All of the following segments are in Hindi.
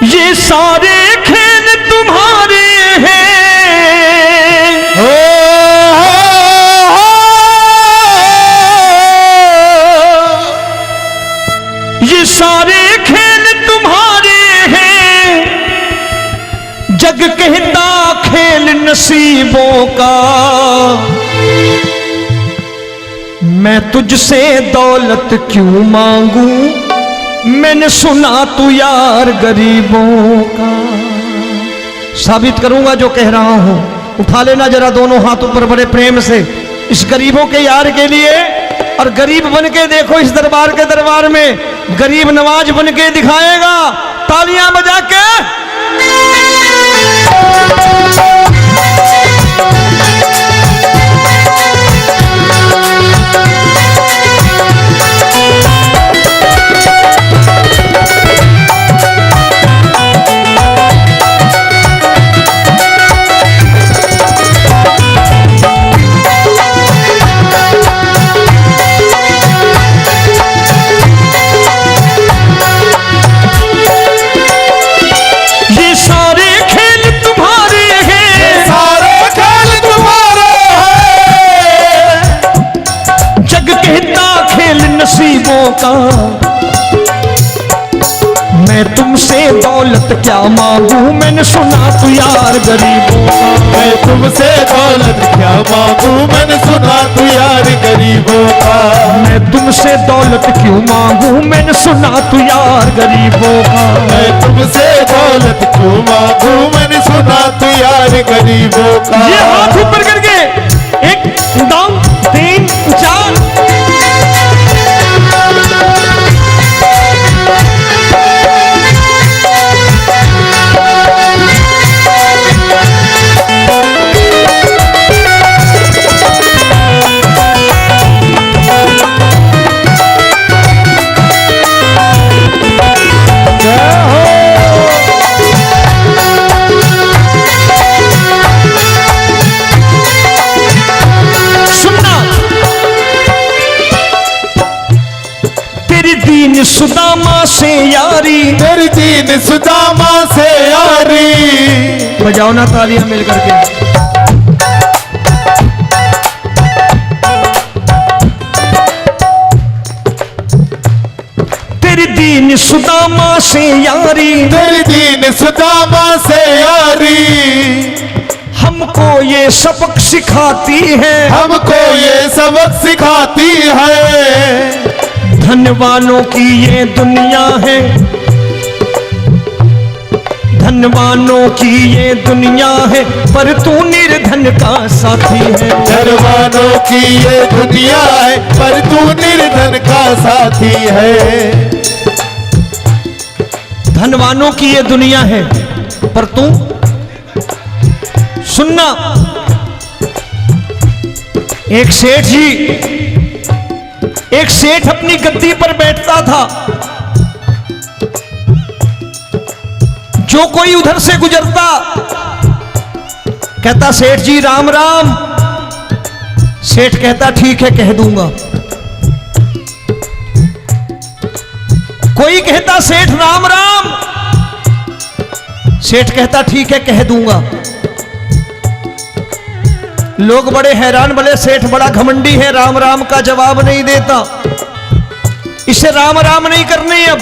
ये सारे खेल तुम्हारे हैं, ये सारे खेल तुम्हारे हैं। जग कहता खेल नसीबों का, मैं तुझसे दौलत क्यों मांगू, मैंने सुना तू यार गरीबों का। साबित करूंगा जो कह रहा हूं। उठा लेना जरा दोनों हाथ ऊपर बड़े प्रेम से इस गरीबों के यार के लिए, और गरीब बन के देखो इस दरबार के दरबार में गरीब नवाज बन के दिखाएगा, तालियां बजा के। नसीबों का, मैं तुमसे दौलत क्या मांगू, मैंने सुना तू यार गरीबों का। मैं तुमसे दौलत क्या मांगू, मैंने सुना तू यार गरीबों का। मैं तुमसे दौलत क्यों मांगू, मैंने सुना तू यार गरीबों का। मैं तुमसे दौलत क्यों मांगू, मैंने सुना तू यार गरीबों का। ये हाथ ऊपर करके 1 2 3 4। सुदामा से यारी, तेरी दीन सुदामा से यारी। बजाओ ना तालियां मिल करके। तेरी दीन सुदामा से यारी, तेरी दीन सुदामा से यारी। हमको ये सबक सिखाती है, हमको ये सबक सिखाती है। धनवानों की ये दुनिया है, धनवानों की ये दुनिया है, पर तू निर्धन का साथी है। धनवानों की ये दुनिया है, पर तू निर्धन का साथी है। धनवानों की ये दुनिया है, पर तू सुनना। एक सेठ अपनी गद्दी पर बैठता था। जो कोई उधर से गुजरता कहता सेठ जी राम राम। सेठ कहता ठीक है कह दूंगा। कोई कहता सेठ राम राम। सेठ कहता ठीक है कह दूंगा। लोग बड़े हैरान, बोले सेठ बड़ा घमंडी है, राम राम का जवाब नहीं देता, इसे राम राम नहीं करने। अब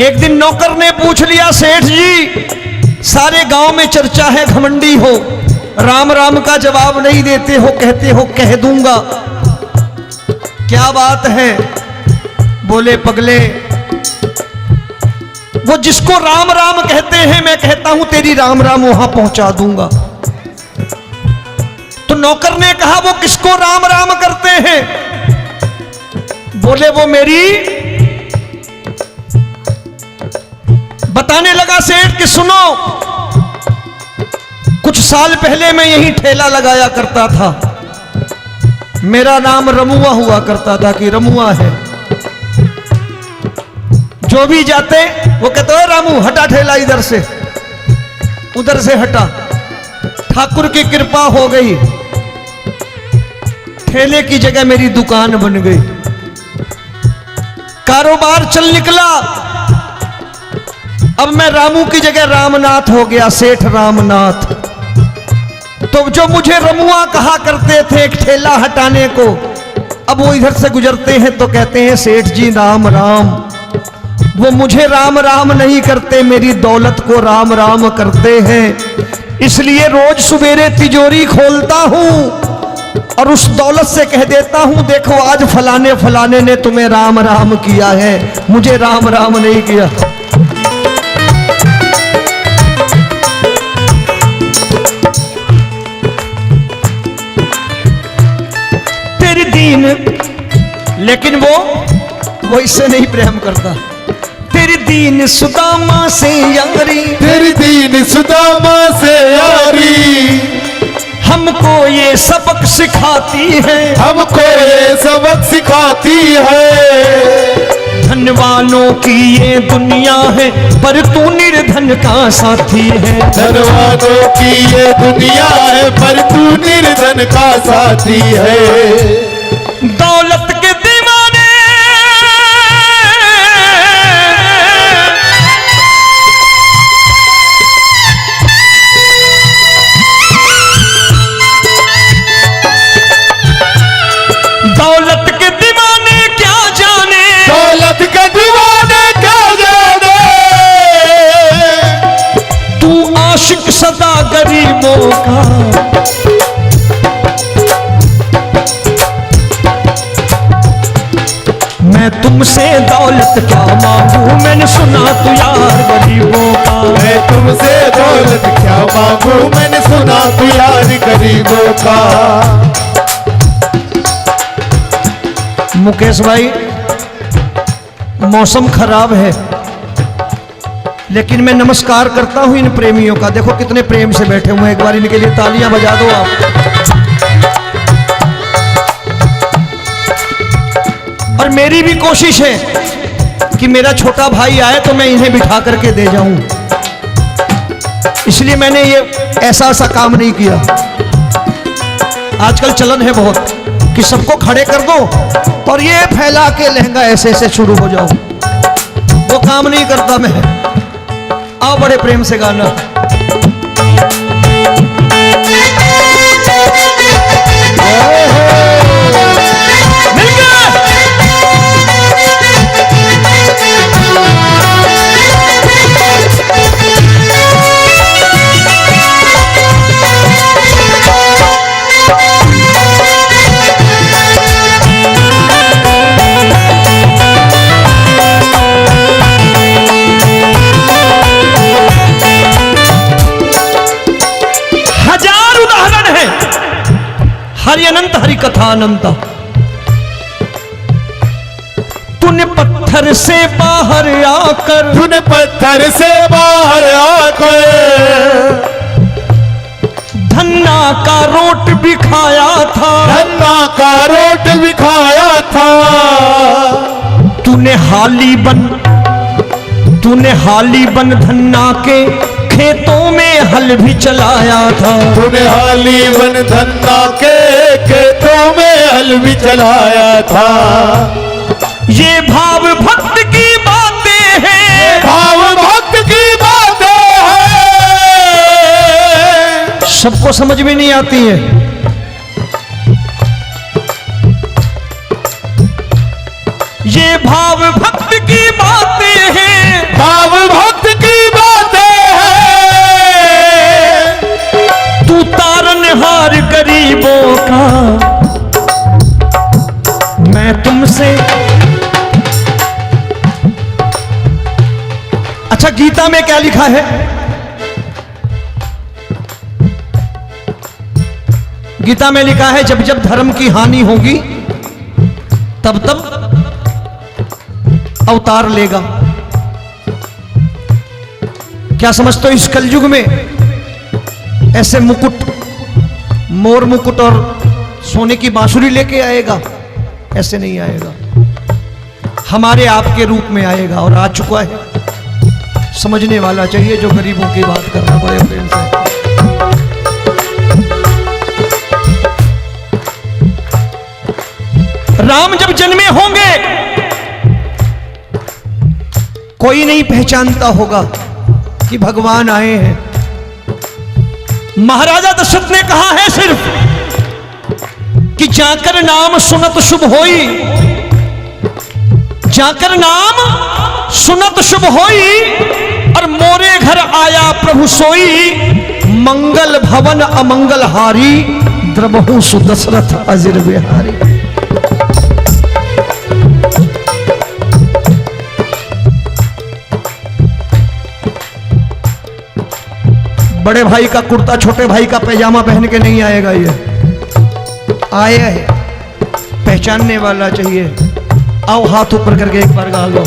एक दिन नौकर ने पूछ लिया सेठ जी सारे गांव में चर्चा है घमंडी हो, राम राम का जवाब नहीं देते हो, कहते हो कह दूंगा, क्या बात है? बोले पगले वो जिसको राम राम कहते हैं मैं कहता हूं तेरी राम राम वहां पहुंचा दूंगा। तो नौकर ने कहा वो किसको राम राम करते हैं? बोले वो मेरी। बताने लगा सेठ कि सुनो, कुछ साल पहले मैं यही ठेला लगाया करता था, मेरा नाम रमुआ हुआ करता था कि रमुआ है। जो भी जाते वो कहते हो रामू हटा ठेला इधर से, उधर से हटा। ठाकुर की कृपा हो गई, ठेले की जगह मेरी दुकान बन गई, कारोबार चल निकला। अब मैं रामू की जगह रामनाथ हो गया, सेठ रामनाथ। तो जो मुझे रमुआ कहा करते थे एक ठेला हटाने को, अब वो इधर से गुजरते हैं तो कहते हैं सेठ जी राम राम। वो मुझे राम राम नहीं करते, मेरी दौलत को राम राम करते हैं। इसलिए रोज सवेरे तिजोरी खोलता हूं और उस दौलत से कह देता हूं देखो आज फलाने फलाने ने तुम्हें राम राम किया है, मुझे राम राम नहीं किया। तेरी दीन, लेकिन वो इससे नहीं प्रेम करता। तेरी दीन सुदामा से यारी, तेरी दीन सुदामा से यारी, हमको ये सबक सिखाती है, हमको ये सबक सिखाती है। धन वालों की ये दुनिया है पर तू निर्धन का साथी है। धन वालों की ये दुनिया है पर तू निर्धन का साथी है। दौलत के दीवाने दौलत के दीवाने क्या जाने, दौलत के दीवाने क्या जाने, तू आशिक सदा गरीबों का। मैं तुमसे दौलत क्या मांगू, मैंने सुना तू यार गरीबों का। मैं तुमसे दौलत क्या मांगू, मैंने सुना तू यार गरीबों का। मुकेश भाई मौसम खराब है, लेकिन मैं नमस्कार करता हूं इन प्रेमियों का। देखो कितने प्रेम से बैठे हुए हैं, एक बार इनके लिए तालियां बजा दो आप। और मेरी भी कोशिश है कि मेरा छोटा भाई आए तो मैं इन्हें बिठा करके दे जाऊं, इसलिए मैंने ये ऐसा काम नहीं किया। आजकल चलन है बहुत कि सबको खड़े कर दो और ये फैला के लहंगा ऐसे ऐसे शुरू हो जाओ, वो काम नहीं करता मैं। आओ बड़े प्रेम से गाना। हरि अनंत हरि कथा अनंत। तूने पत्थर से बाहर आकर, तूने पत्थर से बाहर आकर धन्ना का रोट भी खाया था, धन्ना का रोट भी खाया था। तूने हाली बन धन्ना के खेतों में हल भी चलाया था। तूने हाली बन धन्ना के खेतों में हल भी चलाया था। ये भाव भक्त की बातें हैं, भाव भक्त की बातें हैं, सबको समझ में नहीं आती है। ये भाव भक्त की बातें हैं, भाव भक्त की बातें हैं। तू तारनहार गरीबों का, मैं तुमसे। अच्छा गीता में क्या लिखा है? गीता में लिखा है जब जब धर्म की हानि होगी तब तब अवतार लेगा। क्या समझते हो इस कलयुग में ऐसे मुकुट, मोर मुकुट और सोने की बांसुरी लेके आएगा? ऐसे नहीं आएगा, हमारे आपके रूप में आएगा और आ चुका है। समझने वाला चाहिए जो गरीबों की बात कर रहा बड़े प्रेम से। राम जब जन्मे होंगे कोई नहीं पहचानता होगा, कि भगवान आए हैं। महाराजा दशरथ ने कहा है सिर्फ कि जाकर नाम सुनत शुभ होई, जाकर नाम सुनत शुभ होई, और मोरे घर आया प्रभु सोई, मंगल भवन अमंगल हारी, द्रबहु सुदशरथ अजिर बिहारी। बड़े भाई का कुर्ता छोटे भाई का पैजामा पहन के नहीं आएगा, ये आया है पहचानने वाला चाहिए। आओ हाथ ऊपर करके एक बार गा लो।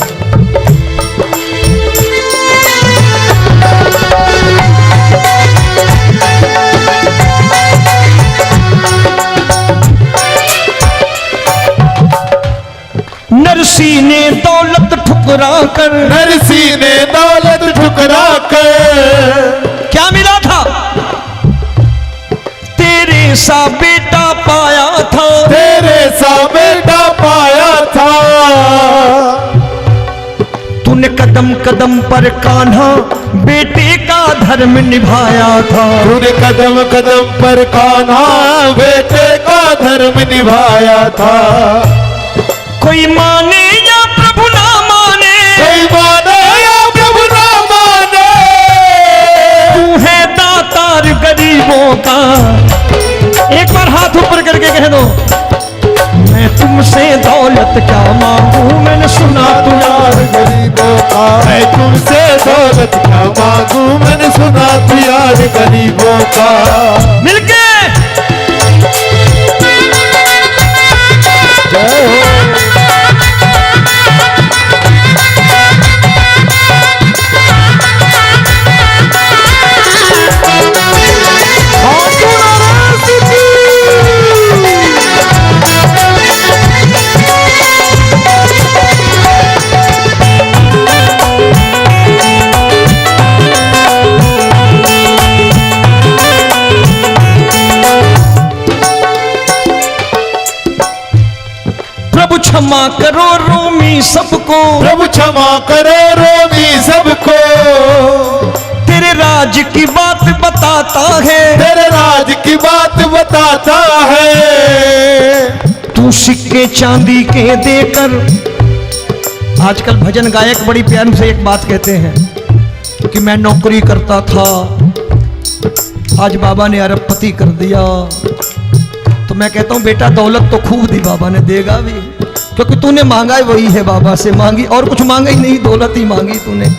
नरसी ने दौलत ठुकरा कर, नरसी ने दौलत ठुकरा कर, क्या मिला था? तेरे सा बेटा पाया था, तेरे सा बेटा पाया था। तूने कदम कदम पर कान्हा बेटे का धर्म निभाया था, तूने कदम कदम पर कान्हा बेटे का धर्म निभाया था। कोई माने या प्रभु ना माने, कोई माने या प्रभु ना माने, तू है दातार गरीबों का। एक बार हाथ ऊपर करके कह दो, मैं तुमसे दौलत क्या मांगू, मैंने सुना तू यार गरीबों का। मैं तुमसे दौलत क्या मांगू, मैंने सुना तू यार गरीबों का। मिलके जय हो। प्रभु क्षमा करो रोमी सबको, प्रभु क्षमा करो रोमी सबको। तेरे राज की बात बताता है, तेरे राज की बात बताता है। तू सिक्के चांदी के देकर। आजकल भजन गायक बड़ी प्यार से एक बात कहते हैं कि मैं नौकरी करता था, आज बाबा ने अरबपति कर दिया। तो मैं कहता हूं बेटा दौलत तो खूब दी बाबा ने, देगा भी, क्योंकि तूने मांगा ही वही है बाबा से, मांगी और कुछ मांगा ही नहीं, दौलत ही मांगी तूने।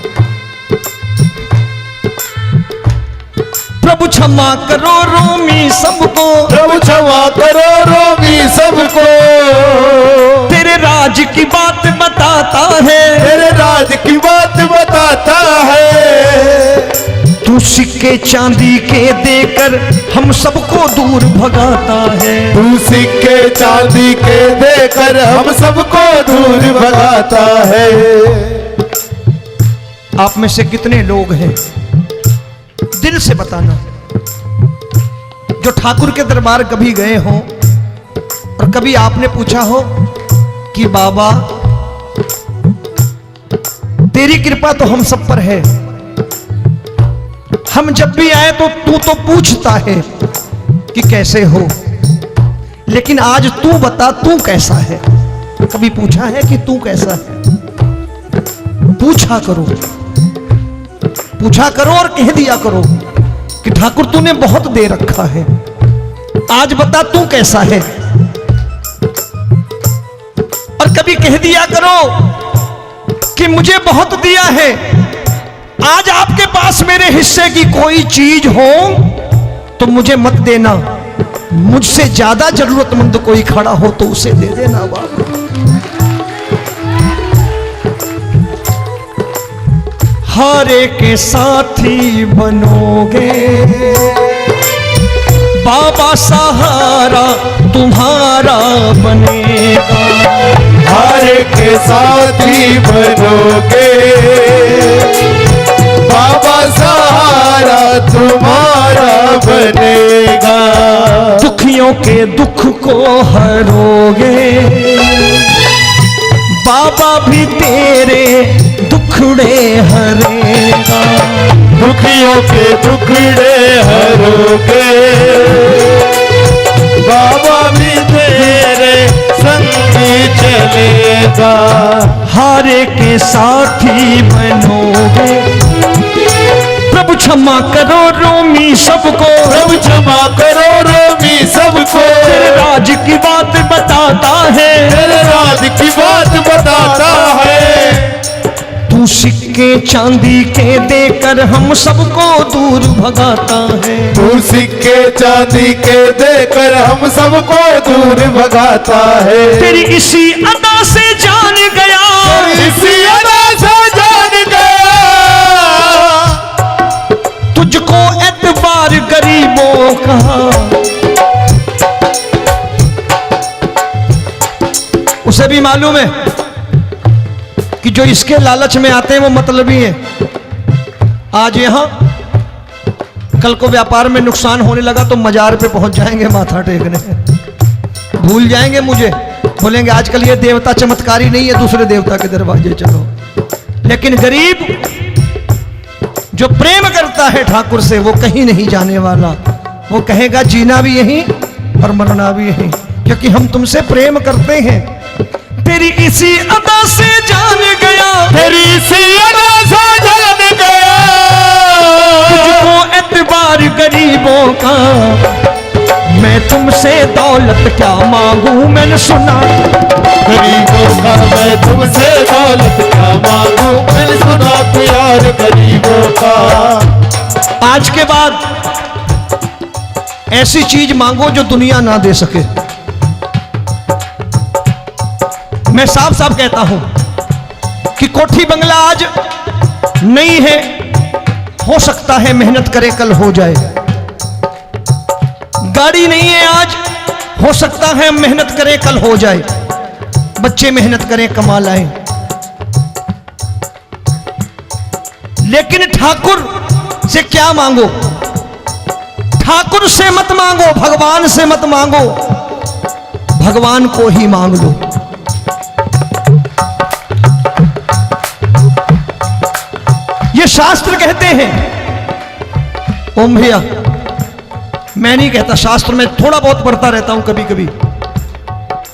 प्रभु क्षमा करो रोमी सबको, प्रभु क्षमा करो रोमी सबको। तेरे राज की बात बताता है, तेरे राज की बात बताता है। तू सिक्के चांदी के देकर हम सबको दूर भगाता है। तू सिक्के चांदी के देकर हम सबको दूर भगाता है। आप में से कितने लोग हैं, दिल से बताना, जो ठाकुर के दरबार कभी गए हो और कभी आपने पूछा हो कि बाबा तेरी कृपा तो हम सब पर है, हम जब भी आए तो तू तो पूछता है कि कैसे हो, लेकिन आज तू बता तू कैसा है। कभी पूछा है कि तू कैसा है? पूछा करो, पूछा करो और कह दिया करो कि ठाकुर तूने बहुत दे रखा है, आज बता तू कैसा है। और कभी कह दिया करो कि मुझे बहुत दिया है, आज आपके पास मेरे हिस्से की कोई चीज हो तो मुझे मत देना, मुझसे ज्यादा जरूरतमंद कोई खड़ा हो तो उसे दे देना बाबा। हारे के साथी बनोगे बाबा, सहारा तुम्हारा बनेगा। हारे के साथी बनोगे बाबा, सहारा तुम्हारा बनेगा। दुखियों के दुख को हरोगे बाबा, भी तेरे दुखड़े हरेगा। के टुकड़े हरोगे, बाबा भी तेरे संगी चलेगा, हारे के साथी बनोगे। प्रभु क्षमा करो रोमी सबको, प्रभु क्षमा करो रोमी सबको, तेरे राज की बात बताता है, तेरे राज की बात बताता है। तू सिक्के चांदी के देकर हम सबको दूर भगाता है, तू सिक्के चांदी के देकर हम सबको दूर भगाता है। तेरी इसी अदा से जान गया, इसी अदा से जान गया, तुझको एतबार गरीबों का। उसे भी मालूम है कि जो इसके लालच में आते हैं वो मतलबी हैं। आज यहां कल को व्यापार में नुकसान होने लगा तो मजार पे पहुंच जाएंगे माथा टेकने, भूल जाएंगे मुझे, बोलेंगे आजकल ये देवता चमत्कारी नहीं है, दूसरे देवता के दरवाजे चलो। लेकिन गरीब जो प्रेम करता है ठाकुर से वो कहीं नहीं जाने वाला, वो कहेगा जीना भी यहीं और मरना भी यहीं, क्योंकि हम तुमसे प्रेम करते हैं। तेरी इसी अदा से जान गया, तेरी इसी अदा से जान गया, तुझको एतबार गरीबों का। मैं तुमसे दौलत क्या मांगू, मैंने सुना गरीबों का। मैं तुमसे दौलत क्या मांगू, मैंने सुना प्यार गरीबों का। आज के बाद ऐसी चीज मांगो जो दुनिया ना दे सके। मैं साफ साफ कहता हूं कि कोठी बंगला आज नहीं है, हो सकता है मेहनत करे कल हो जाए। गाड़ी नहीं है आज, हो सकता है मेहनत करें कल हो जाए। बच्चे मेहनत करें कमा लाएं, लेकिन ठाकुर से क्या मांगो? ठाकुर से मत मांगो, भगवान से मत मांगो, भगवान को ही मांग लो। ये शास्त्र कहते हैं, ओम भैया मैं नहीं कहता, शास्त्र में थोड़ा बहुत पढ़ता रहता हूं कभी कभी,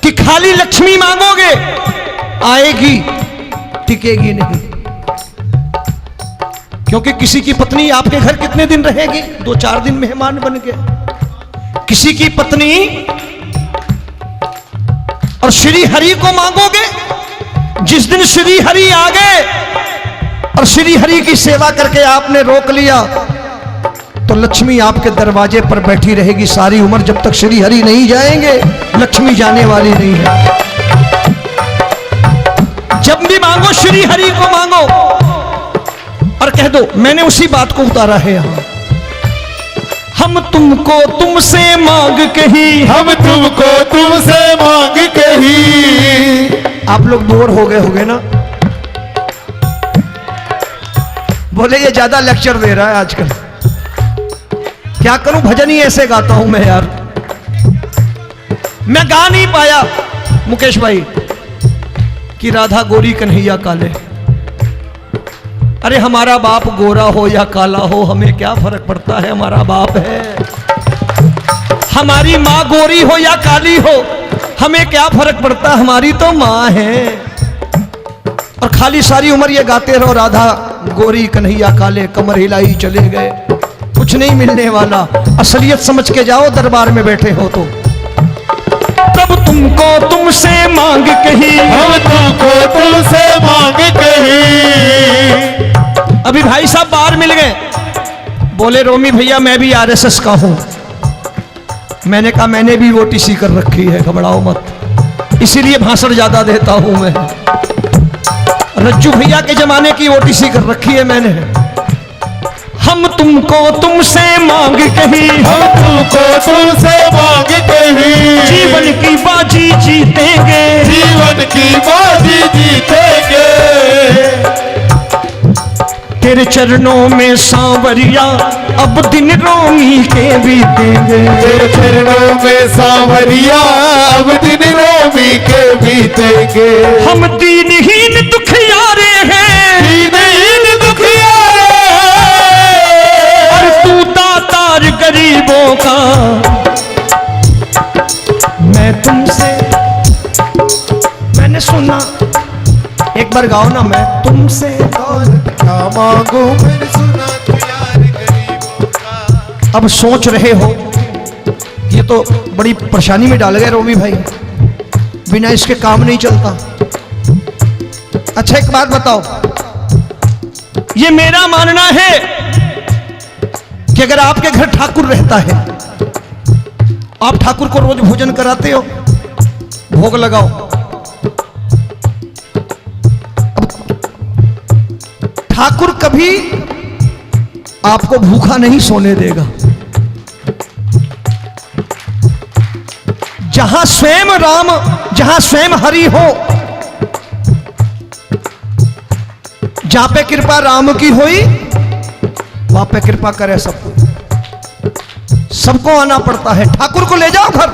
कि खाली लक्ष्मी मांगोगे आएगी, टिकेगी नहीं। क्योंकि किसी की पत्नी आपके घर कितने दिन रहेगी? 2-4 दिन मेहमान बन के। किसी की पत्नी और श्री हरि को मांगोगे, जिस दिन श्री हरि आ गए और श्री हरि की सेवा करके आपने रोक लिया तो लक्ष्मी आपके दरवाजे पर बैठी रहेगी सारी उम्र। जब तक श्री हरि नहीं जाएंगे लक्ष्मी जाने वाली नहीं है। जब भी मांगो श्री हरि को मांगो और कह दो मैंने उसी बात को उतारा है यहां। हम तुमको तुमसे मांग कही, हम तुमको तुमसे मांग कही। आप लोग बोर हो गए होंगे ना, बोले ये ज्यादा लेक्चर दे रहा है आजकल। क्या करूं, भजन ही ऐसे गाता हूं मैं यार। मैं गा नहीं पाया मुकेश भाई कि राधा गोरी कन्हैया काले। अरे हमारा बाप गोरा हो या काला हो हमें क्या फर्क पड़ता है, हमारा बाप है। हमारी माँ गोरी हो या काली हो हमें क्या फर्क पड़ता, हमारी तो माँ है। और खाली सारी उम्र ये गाते रहो राधा गोरी कन्हैया काले, कमर हिलाई चले गए, कुछ नहीं मिलने वाला। असलियत समझ के जाओ दरबार में बैठे हो तो। तब तुमको तुमसे मांग कही, हम तुमको तुमसे मांग कही। अभी भाई साहब बाहर मिल गए, बोले रोमी भैया मैं भी आरएसएस का हूं। मैंने कहा मैंने भी ओटीसी कर रखी है, घबराओ मत, इसीलिए भाषण ज्यादा देता हूं मैं। रज्जू भैया के जमाने की ओटीसी कर रखी है मैंने। हम तुमको तुमसे मांग कही, हम तुमको तुमसे मांग कही। जीवन की बाजी जीतेंगे, जीवन की बाजी जीतेंगे। तेरे चरणों में सांवरिया अब दिन रोमी के बीतेंगे। तेरे चरणों में सांवरिया अब दिन रोमी के बीतेंगे। हम दीनहीन दुखियारे हैं, दीनहीन दुखियारे हैं। स्वर गाओ ना, मैं तुमसे दौलत क्या मांगू मैंने सुना तू यार गरीबों का। अब सोच रहे हो, ये तो बड़ी परेशानी में डाल गए रोमी भाई, बिना इसके काम नहीं चलता। अच्छा एक बात बताओ, ये मेरा मानना है कि अगर आपके घर ठाकुर रहता है, आप ठाकुर को रोज भोजन कराते हो, भोग लगाओ, ठाकुर कभी आपको भूखा नहीं सोने देगा। जहां स्वयं राम, जहां स्वयं हरि हो, जहां पे कृपा राम की हुई, वहां पे कृपा करे सबको। सबको आना पड़ता है, ठाकुर को ले जाओ घर।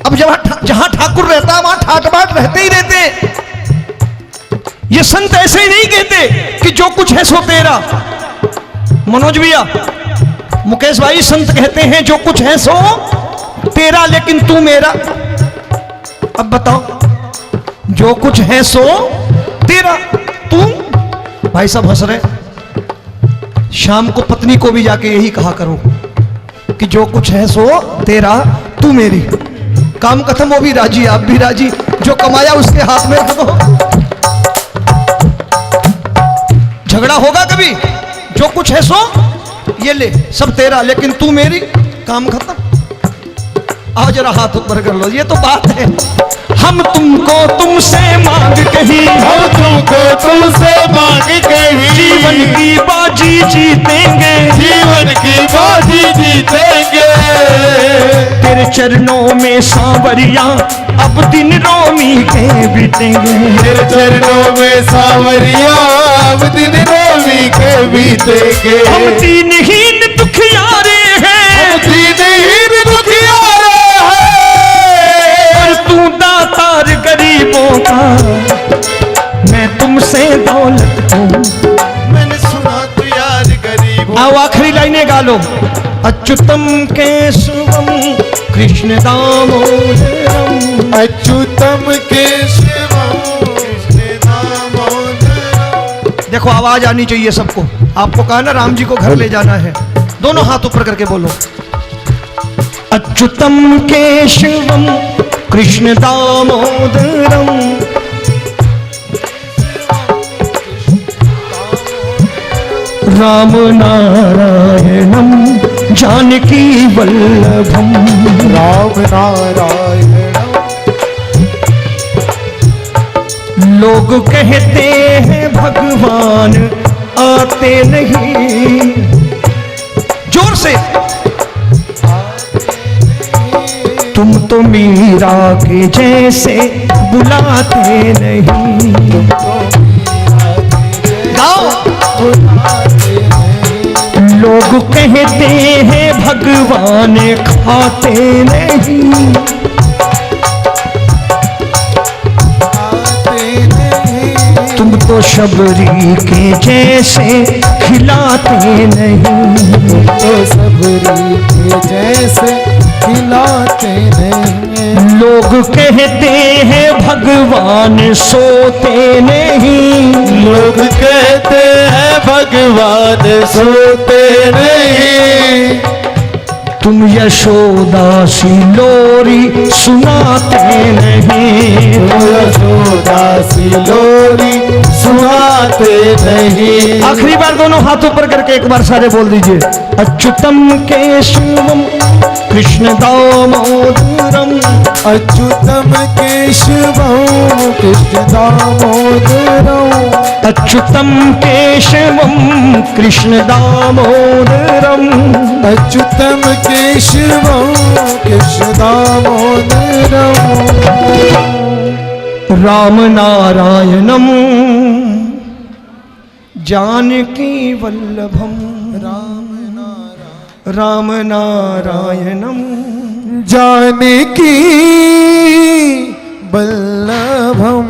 अब जहां ठाकुर रहता है वहां ठाट बाट रहते ही रहते। ये संत ऐसे ही नहीं कहते कि जो कुछ है सो तेरा। मनोज भैया, मुकेश भाई, संत कहते हैं जो कुछ है सो तेरा लेकिन तू मेरा। अब बताओ, जो कुछ है सो तेरा, तू। भाई साहब हंस रहे। शाम को पत्नी को भी जाके यही कहा करो कि जो कुछ है सो तेरा, तू मेरी। काम खत्म, वो भी राजी, आप भी राजी, जो कमाया उसके हाथ में रख दो। झगड़ा होगा कभी? जो कुछ है सो ये ले, सब तेरा लेकिन तू मेरी, काम खत्म। आओ जरा हाथ ऊपर कर लो, ये तो बात है। हम तुमको तुमसे मांग कहीं, हम तुमको तुमसे मांग कहीं, जीवन की बाजी जीतेंगे, जीवन की बाजी जीतेंगे। तेरे चरणों में सांवरिया अब दिन रोमी के बीतेंगे। तेरे चरणों में सांवरिया अब दिन रोमी के बीतेंगे। हम दीनहीन दुखियारे हैं, हम दीनहीन दुखियारे पर तू दातार गरीबों का। मैं तुमसे दौलत हूँ, मैंने सुना तू यार गरीब। आओ आखिरी लाइनें गा लो। अच्युतम केशवम कृष्ण दामोदरम, अच्युतम केशवम कृष्ण दामोदरम। देखो आवाज आनी चाहिए सबको। आपको कहा ना राम जी को घर ले जाना है, दोनों हाथ ऊपर करके बोलो। अच्युतम केशवम कृष्ण दामोदरम, राम नारायणम जानकी वल्लभम। राम नारायण। लोग कहते हैं भगवान आते नहीं, जोर से। तुम तो मीरा के जैसे बुलाते नहीं। गाओ। लोग कहते हैं भगवान खाते नहीं, तुम तो शबरी के जैसे खिलाते नहीं। तो सबरी के जैसे खिलाते नहीं। लोग कहते हैं भगवान सोते नहीं, लोग कहते हैं भगवान सोते नहीं। तुम यशोदा सी लोरी सुनाते नहीं। यशोदा सी लोरी सुनाते नहीं। आखिरी बार दोनों हाथ ऊपर करके एक बार सारे बोल दीजिए। अच्युतम केशवम कृष्ण दामोदरम, अच्युतम केशवम कृष्ण दामोदरम। अच्युतम केशवम कृष्ण दामोदरम, अच्युतम केशवम कृष्ण दामोदरम। राम नारायणम जानकी वल्लभम। राम नारायणम जानकी वल्लभम।